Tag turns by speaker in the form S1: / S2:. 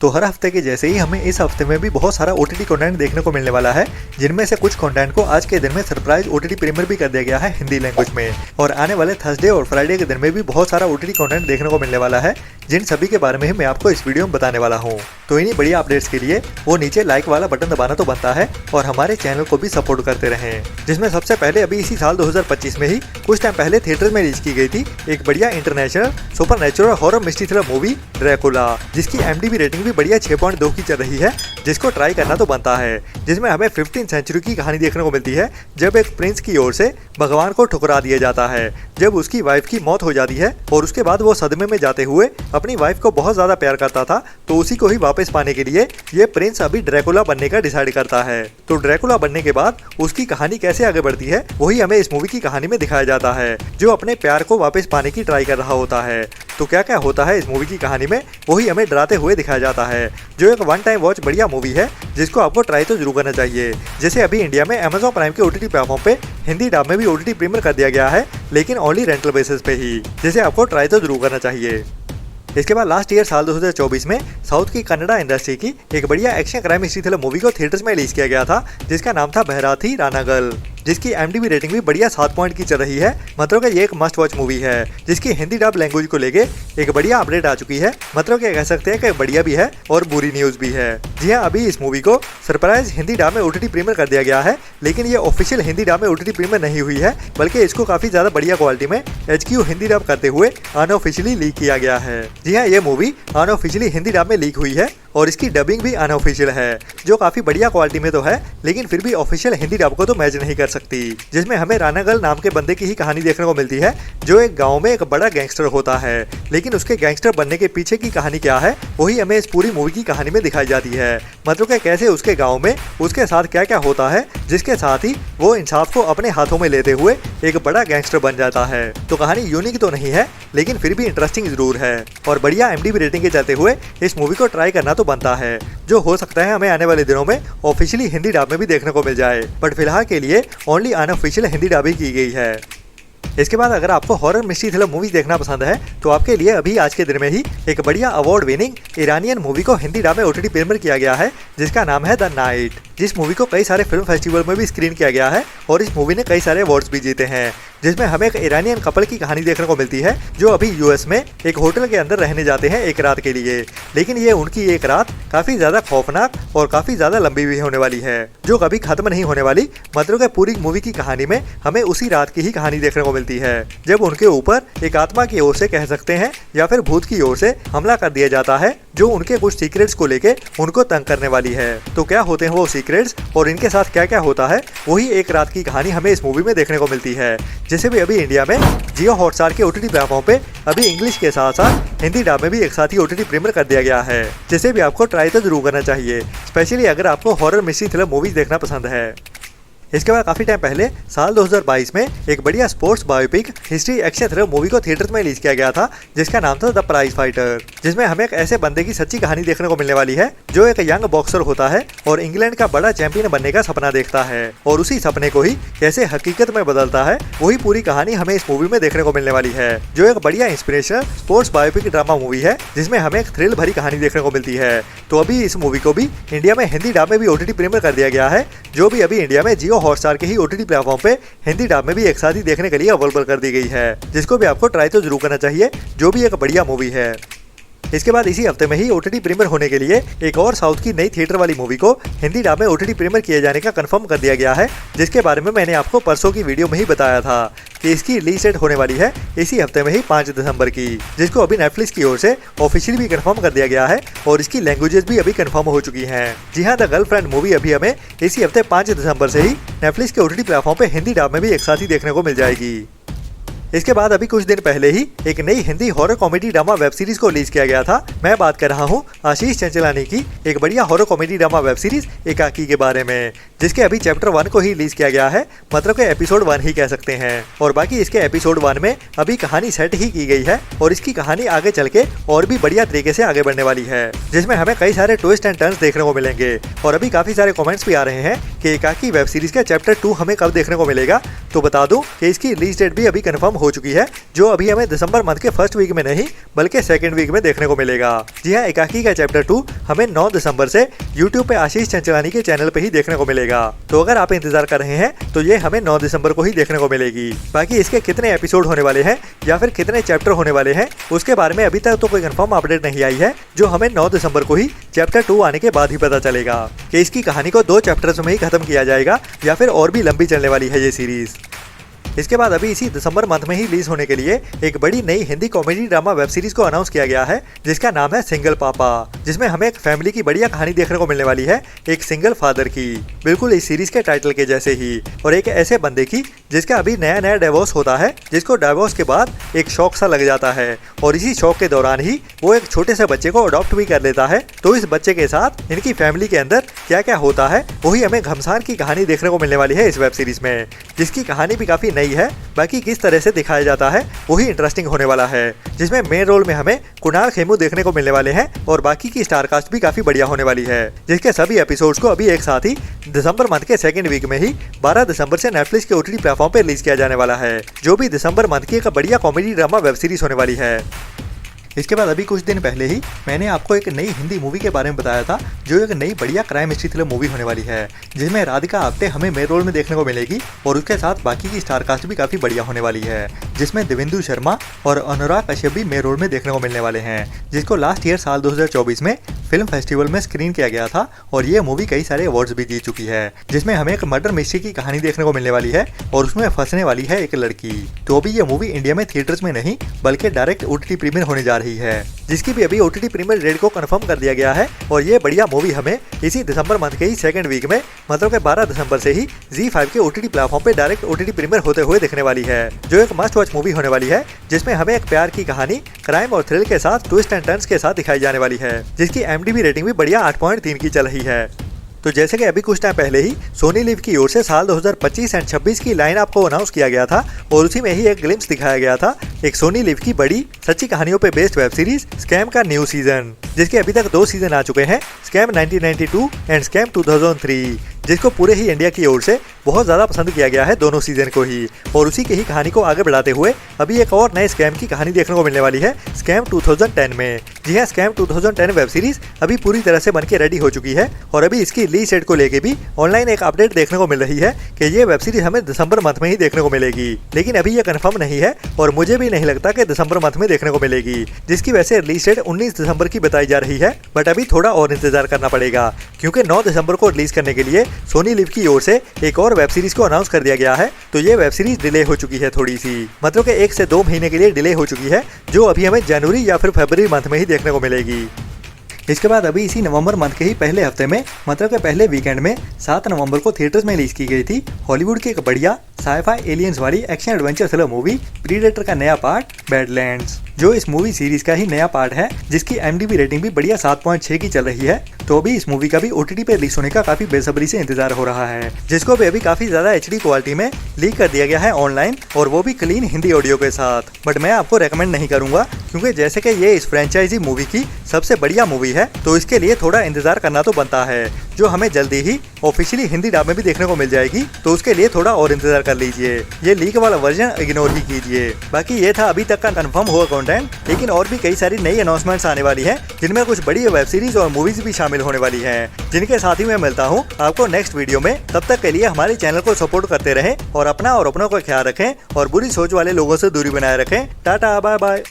S1: तो हर हफ्ते के जैसे ही हमें इस हफ्ते में भी बहुत सारा OTT कंटेंट देखने को मिलने वाला है, जिनमें से कुछ कंटेंट को आज के दिन में सरप्राइज OTT प्रीमियर भी कर दिया गया है हिंदी लैंग्वेज में। और आने वाले थर्सडे और फ्राइडे के दिन में भी बहुत सारा OTT कंटेंट देखने को मिलने वाला है, जिन सभी के बारे में ही मैं आपको इस वीडियो में बताने वाला हूँ। तो इन्हीं बढ़िया अपडेट्स के लिए वो नीचे लाइक वाला बटन दबाना तो बनता है और हमारे चैनल को भी सपोर्ट करते रहें। जिसमें सबसे पहले अभी इसी साल 2025 में ही कुछ टाइम पहले थिएटर में रिलीज की गई थी एक बढ़िया international supernatural horror mystery thriller movie Dracula, जिसकी IMDb रेटिंग भी बढ़िया 6.2 की चल रही है, जिसको ट्राई करना तो बनता है। जिसमें हमें 15th सेंचुरी की कहानी देखने को मिलती है, जब एक प्रिंस की ओर से भगवान को ठुकरा दिया जाता है, जब उसकी वाइफ की मौत हो जाती है और उसके बाद वो सदमे में जाते हुए अपनी वाइफ को बहुत ज्यादा प्यार करता था, तो उसी को ही वापस पाने के लिए ये प्रिंस अभी ड्रैकुला बनने का डिसाइड करता है। तो ड्रैकुला बनने के बाद उसकी कहानी कैसे आगे बढ़ती है वही हमें इस मूवी की कहानी में दिखाया जाता है, जो अपने प्यार को वापस पाने की ट्राई कर रहा होता है। तो क्या क्या होता है इस मूवी की कहानी में वही हमें डराते हुए दिखाया जाता है, जो एक वन टाइम वॉच बढ़िया मूवी है, जिसको आपको ट्राई तो जरूर करना चाहिए। जैसे अभी इंडिया में Amazon प्राइम के OTT प्लेटफॉर्म पे हिंदी डब में भी OTT प्रीमियर कर दिया गया है, लेकिन ओनली रेंटल बेसिस पे ही, जिसे आपको ट्राई तो जरूर करना चाहिए। इसके बाद लास्ट ईयर साल 2024 में साउथ की कन्नड़ा इंडस्ट्री की एक बढ़िया action crime history thriller movie को थिएटर्स में रिलीज किया गया था, जिसका नाम था भैराथी रानागल, जिसकी IMDb रेटिंग भी बढ़िया 7 पॉइंट की चल रही है। मतलब कि ये एक मस्ट वॉच मूवी है, जिसकी हिंदी डब लैंग्वेज को लेके एक बढ़िया अपडेट आ चुकी है। मतलब कि कह सकते हैं कि बढ़िया भी है और बुरी न्यूज भी है। जी हाँ, अभी इस मूवी को सरप्राइज हिंदी डब में OTT प्रीमियर कर दिया गया है, लेकिन ये ऑफिशियल हिंदी डब में OTT प्रीमियर नहीं हुई है, बल्कि इसको काफी ज्यादा बढ़िया क्वालिटी में HQ हिंदी डब करते हुए अनऑफिशियली लीक किया गया है। जी हाँ, ये मूवी अनऑफिशियली हिंदी डब में लीक हुई है और इसकी डबिंग भी अनऑफिशियल है, जो काफी बढ़िया क्वालिटी में तो है, लेकिन फिर भी ऑफिशियल हिंदी डब को तो मैच नहीं कर सकती। जिसमें हमें रानागल नाम के बंदे की ही कहानी देखने को मिलती है, जो एक गांव में एक बड़ा गैंगस्टर होता है, लेकिन उसके गैंगस्टर बनने के पीछे की कहानी क्या है वही हमें इस पूरी मूवी की कहानी में दिखाई जाती है। मतलब कि कैसे उसके गाँव में उसके साथ क्या क्या होता है, जिसके साथ ही वो इंसाफ को अपने हाथों में लेते हुए एक बड़ा गैंगस्टर बन जाता है। तो कहानी यूनिक तो नहीं है, लेकिन फिर भी इंटरेस्टिंग जरूर है और बढ़िया IMDb रेटिंग के चलते हुए इस मूवी को ट्राई करना तो बनता है, जो हो सकता है हमें आने वाले दिनों में ऑफिशियली हिंदी डब में भी देखने को मिल जाए, बट फिलहाल के लिए ओनली अनऑफिशियल हिंदी डब ही की गई है। इसके बाद अगर आपको हॉरर मिस्ट्री थ्रिलर मूवी देखना पसंद है, तो आपके लिए अभी आज के दिन में ही एक बढ़िया अवार्ड विनिंग ईरानियन मूवी को हिंदी डब में OTT प्रीमियर किया गया है, जिसका नाम है द नाइट, जिस मूवी को कई सारे फिल्म फेस्टिवल में भी स्क्रीन किया गया है और इस मूवी ने कई सारे अवार्ड्स भी जीते हैं। जिसमें हमें एक ईरानियन कपल की कहानी देखने को मिलती है, जो अभी US में एक होटल के अंदर रहने जाते हैं एक रात के लिए, लेकिन ये उनकी एक रात काफी ज्यादा खौफनाक और काफी ज्यादा लंबी भी होने वाली है, जो कभी खत्म नहीं होने वाली। मतलब कि पूरी मूवी की कहानी में हमें उसी रात की ही कहानी देखने को मिलती है, जब उनके ऊपर एक आत्मा की ओर से कह सकते हैं या फिर भूत की ओर से हमला कर दिया जाता है, जो उनके कुछ सीक्रेट्स को लेके उनको तंग करने वाली है। तो क्या होते हैं वो सीक्रेट्स और इनके साथ क्या क्या होता है, वही एक रात की कहानी हमें इस मूवी में देखने को मिलती है। जैसे भी अभी इंडिया में जियो हॉटस्टार के OTT प्लेटफॉर्म पे अभी इंग्लिश के साथ साथ हिंदी डब में भी एक साथ ही OTT प्रीमियर कर दिया गया है, जिसे भी आपको ट्राई तो जरूर करना चाहिए, स्पेशली अगर आपको हॉरर मिस्ट्री थ्रिलर मूवीज देखना पसंद है। इसके बाद काफी टाइम पहले साल 2022 में एक बढ़िया sports biopic history action thriller movie को थिएटर्स में रिलीज किया गया था, जिसका नाम था द प्राइज फाइटर, जिसमें हमें एक ऐसे बंदे की सच्ची कहानी देखने को मिलने वाली है, जो एक यंग बॉक्सर होता है और इंग्लैंड का बड़ा चैंपियन बनने का सपना देखता है, और उसी सपने को ही कैसे हकीकत में बदलता है, वही पूरी कहानी हमें इस मूवी में देखने को मिलने वाली है, जो एक बढ़िया inspirational sports biopic drama movie है, जिसमें हमें एक थ्रिल भरी कहानी देखने को मिलती है। तो अभी इस मूवी को भी इंडिया में हिंदी डब में भी OTT प्रीमियर कर दिया गया है, जो भी अभी इंडिया में जियो हॉटस्टार के ही OTT प्लेटफॉर्म पे हिंदी डब में भी एक साथ ही देखने के लिए अवेलेबल कर दी गई है, जिसको भी आपको ट्राई तो जरूर करना चाहिए, जो भी एक बढ़िया मूवी है। इसके बाद इसी हफ्ते में ही OTT प्रीमियर होने के लिए एक और साउथ की नई थिएटर वाली मूवी को हिंदी डब में OTT प्रीमियर किए जाने का कंफर्म कर दिया गया है, जिसके बारे में मैंने आपको परसों की वीडियो में ही बताया था कि इसकी रिलीज डेट होने वाली है इसी हफ्ते में ही 5 दिसंबर की, जिसको अभी नेटफ्लिक्स की ओर से ऑफिशियली भी कंफर्म कर दिया गया है और इसकी लैंग्वेजेस भी अभी कंफर्म हो चुकी हैं। जी हाँ, द गर्लफ्रेंड मूवी अभी हमें इसी हफ्ते 5 दिसंबर से ही नेटफ्लिक्स के OTT प्लेटफॉर्म पे हिंदी डब में भी एक साथ ही देखने को मिल जाएगी। इसके बाद अभी कुछ दिन पहले ही एक नई Hindi horror comedy drama web series को रिलीज किया गया था। मैं बात कर रहा हूँ आशीष चंचलानी की एक बढ़िया horror comedy drama web series एकाकी के बारे में, जिसके अभी चैप्टर 1 को ही रिलीज किया गया है, मतलब कि एपिसोड 1 ही कह सकते हैं। और बाकी इसके एपिसोड 1 में अभी कहानी सेट ही की गई है और इसकी कहानी आगे चल के और भी बढ़िया तरीके से आगे बढ़ने वाली है, जिसमें हमें कई सारे ट्विस्ट एंड टर्न्स देखने को मिलेंगे। और अभी काफी सारे कमेंट्स भी आ रहे हैं कि एकाकी वेब सीरीज का चैप्टर 2 हमें कब देखने को मिलेगा। तो बता दूं कि इसकी रिलीज डेट भी अभी कंफर्म हो चुकी है, जो अभी हमें दिसंबर मंथ के फर्स्ट वीक में नहीं बल्कि सेकंड वीक में देखने को मिलेगा। जी हाँ, एकाकी का चैप्टर 2 हमें 9 दिसंबर से यूट्यूब पे आशीष चंचलानी के चैनल पे ही देखने को मिलेगा। तो अगर आप इंतजार कर रहे हैं तो ये हमें 9 दिसंबर को ही देखने को मिलेगी। बाकी इसके कितने एपिसोड होने वाले हैं या फिर कितने चैप्टर होने वाले हैं, उसके बारे में अभी तक तो कोई कंफर्म अपडेट नहीं आई है, जो हमें 9 दिसंबर को ही चैप्टर 2 आने के बाद ही पता चलेगा कि इसकी कहानी को 2 चैप्टर्स में ही खत्म किया जाएगा या फिर और भी लंबी चलने वाली है ये सीरीज। इसके बाद अभी इसी दिसंबर मंथ में ही रिलीज होने के लिए एक बड़ी नई Hindi comedy drama web series को अनाउंस किया गया है, जिसका नाम है सिंगल पापा, जिसमें हमें एक फैमिली की बढ़िया कहानी देखने को मिलने वाली है, एक सिंगल फादर की, बिल्कुल इस सीरीज के टाइटल के जैसे ही। और एक ऐसे बंदे की जिसका अभी नया नया डिवोर्स होता है, जिसको डिवोर्स के बाद एक शौक सा लग जाता है और इसी शौक के दौरान ही वो एक छोटे से बच्चे को अडॉप्ट भी कर लेता है। तो इस बच्चे के साथ इनकी फैमिली के अंदर क्या क्या होता है, वही हमें घमसान की कहानी देखने को मिलने वाली है इस वेब सीरीज में, जिसकी कहानी भी काफी नई है। बाकी किस तरह से दिखाया जाता है वही इंटरेस्टिंग होने वाला है, जिसमें मेन रोल में हमें कुणाल खेमू देखने को मिलने वाले हैं और बाकी की स्टार कास्ट भी काफी बढ़िया होने वाली है, जिसके सभी एपिसोड्स को अभी एक साथ ही दिसंबर मंथ के सेकंड वीक में ही 12 दिसंबर से नेटफ्लिक्स के ओटीटी प्लेटफॉर्म पर रिलीज किया जाने वाला है, जो भी दिसंबर मंथ की एक बढ़िया कॉमेडी ड्रामा वेब सीरीज होने वाली है। इसके बाद अभी कुछ दिन पहले ही मैंने आपको एक नई हिंदी मूवी के बारे में बताया था, जो एक नई बढ़िया क्राइम हिस्ट्री थ्रिलर मूवी होने वाली है, जिसमें राधिका आप्टे हमें मेन रोल में देखने को मिलेगी और उसके साथ बाकी की स्टार कास्ट भी काफी बढ़िया होने वाली है, जिसमें देवेंदु शर्मा और अनुराग कश्यप भी मेन रोल में देखने को मिलने वाले हैं, जिसको लास्ट ईयर साल 2024 में फिल्म फेस्टिवल में स्क्रीन किया गया था और ये मूवी कई सारे अवार्ड्स भी जीत चुकी है, जिसमें हमें एक मर्डर मिस्ट्री की कहानी देखने को मिलने वाली है और उसमें फंसने वाली है एक लड़की। तो अभी ये मूवी इंडिया में थिएटर्स में नहीं बल्कि डायरेक्ट ओटीटी प्रीमियर होने जा रही है, जिसकी भी अभी ओटीटी प्रीमियर डेट को कंफर्म कर दिया गया है। और ये बढ़िया मूवी हमें इसी दिसंबर मंथ के ही सेकंड वीक में, मतलब के 12 दिसंबर से ही ZEE5 के ओटीटी प्लेटफॉर्म पे डायरेक्ट ओटीटी प्रीमियर होते हुए दिखने वाली है, जो एक मस्ट वॉच मूवी होने वाली है, जिसमें हमें एक प्यार की कहानी क्राइम और थ्रिल के साथ ट्विस्ट एंड टर्न्स के साथ दिखाई जाने वाली है, जिसकी IMDb रेटिंग भी बढ़िया 8.3 की चल रही है। तो जैसे कि अभी कुछ टाइम पहले ही सोनी लिव की ओर से साल 2025 एंड 26 की लाइन अप को अनाउंस किया गया था और उसी में ही एक ग्लिम्स दिखाया गया था एक सोनी लिव की बड़ी सच्ची कहानियों पे बेस्ड वेब सीरीज स्कैम का न्यू सीजन, जिसके अभी तक 2 सीजन आ चुके हैं, स्कैम 1992 एंड स्कैम 2003, जिसको पूरे ही इंडिया की ओर से बहुत ज्यादा पसंद किया गया है दोनों सीजन को ही। और उसी की ही कहानी को आगे बढ़ाते हुए अभी एक और नए स्कैम की कहानी देखने को मिलने वाली है स्कैम 2010 में। जी हाँ, स्कैम 2010 वेब सीरीज अभी पूरी तरह से बनके रेडी हो चुकी है और अभी इसकी रिलीज डेट को लेके भी ऑनलाइन एक अपडेट देखने को मिल रही है कि ये वेब सीरीज हमें दिसंबर मंथ में ही देखने को मिलेगी, लेकिन अभी ये कंफर्म नहीं है और मुझे भी नहीं लगता कि दिसंबर मंथ में देखने को मिलेगी, जिसकी वजह से रिलीज डेट 19 दिसंबर की बताई जा रही है। बट अभी थोड़ा और इंतजार करना पड़ेगा, क्योंकि 9 दिसंबर को रिलीज करने के लिए सोनी लिव की ओर से एक और वेब सीरीज को अनाउंस कर दिया गया है। तो ये वेब सीरीज डिले हो चुकी है थोड़ी सी, मतलब कि 1 से 2 महीने के लिए डिले हो चुकी है, जो अभी हमें जनवरी या फिर फरवरी मंथ में ही देखने को मिलेगी। इसके बाद अभी इसी नवंबर मंथ के ही पहले हफ्ते में, मतलब के पहले वीकेंड में 7 नवंबर को थिएटर्स में रिलीज की गई थी हॉलीवुड की एक बढ़िया साइफाई एलियंस वाली action adventure thriller movie predator का नया पार्ट बैडलैंड्स, जो इस मूवी सीरीज का ही नया पार्ट है, जिसकी IMDb रेटिंग भी बढ़िया 7.6 की चल रही है। तो अभी इस मूवी का भी OTT पे रिलीज होने का काफी बेसब्री से इंतजार हो रहा है, जिसको भी अभी काफी ज्यादा HD क्वालिटी में लीक कर दिया गया है ऑनलाइन, और वो भी क्लीन हिंदी ऑडियो के साथ। बट मैं आपको रेकमेंड नहीं करूंगा, क्योंकि जैसे कि ये इस फ्रेंचाइजी मूवी की सबसे बढ़िया मूवी है, तो इसके लिए थोड़ा इंतजार करना तो बनता है, जो हमें जल्दी ही ऑफिशियली हिंदी डब में भी देखने को मिल जाएगी। तो उसके लिए थोड़ा और इंतजार कर लीजिए, ये लीक वाला वर्जन इग्नोर ही कीजिए। बाकी ये था अभी तक का कंफर्म हुआ कंटेंट, लेकिन और भी कई सारी नई अनाउंसमेंट्स आने वाली हैं, जिनमें कुछ बड़ी वेब सीरीज और मूवीज भी शामिल होने वाली हैं, जिनके साथ ही मैं मिलता हूँ आपको नेक्स्ट वीडियो में। तब तक के लिए हमारे चैनल को सपोर्ट करते रहें और अपना और अपनों का ख्याल रखें और बुरी सोच वाले लोगों से दूरी बनाए रखें। Tata, bye bye.